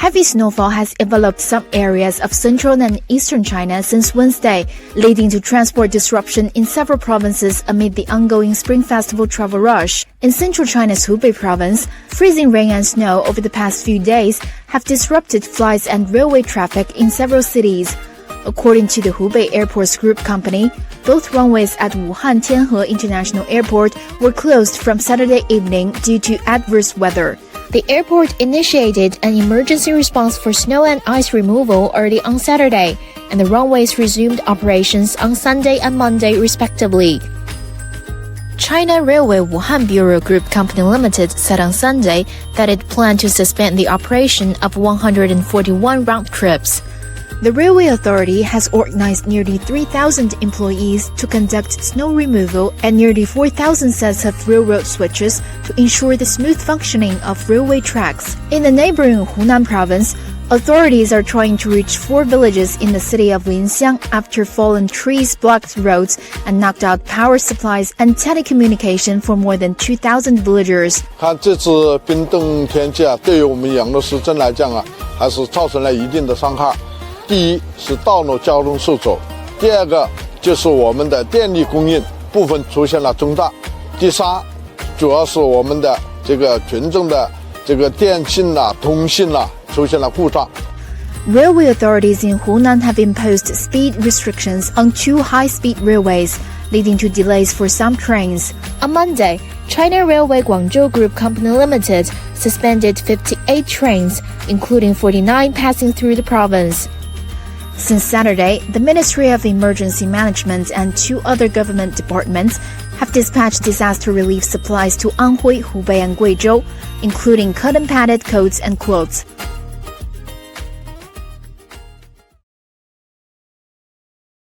Heavy snowfall has enveloped some areas of central and eastern China since Wednesday, leading to transport disruption in several provinces amid the ongoing Spring Festival travel rush. In central China's Hubei province, freezing rain and snow over the past few days have disrupted flights and railway traffic in several cities. According to the Hubei Airports Group Company, both runways at Wuhan Tianhe International Airport were closed from Saturday evening due to adverse weather. The airport initiated an emergency response for snow and ice removal early on Saturday, and the runways resumed operations on Sunday and Monday respectively. China Railway Wuhan Bureau Group Company Limited said on Sunday that it planned to suspend the operation of 141 round trips. The railway authority has organized nearly 3,000 employees to conduct snow removal at nearly 4,000 sets of railroad switches to ensure the smooth functioning of railway tracks. In the neighboring Hunan province, authorities are trying to reach 4 villages in the city of Linxiang after fallen trees blocked roads and knocked out power supplies and telecommunication for more than 2,000 villagers. 看这次冰冻天气对于我们养乐市镇来讲还是造成了一定的伤害。第一是道路交通受阻，第二个就是我们的电力供应部分出现了中断，第三主要是我们的这个群众的这个电信通信出现了故障。 Railway authorities in Hunan have imposed speed restrictions on 2 high-speed railways, leading to delays for some trains. On Monday, China Railway Guangzhou Group Company Limited suspended 58 trains, including 49 passing through the province. Since Saturday, the Ministry of Emergency Management and 2 other government departments have dispatched disaster relief supplies to Anhui, Hubei, and Guizhou, including cotton-padded coats and quilts.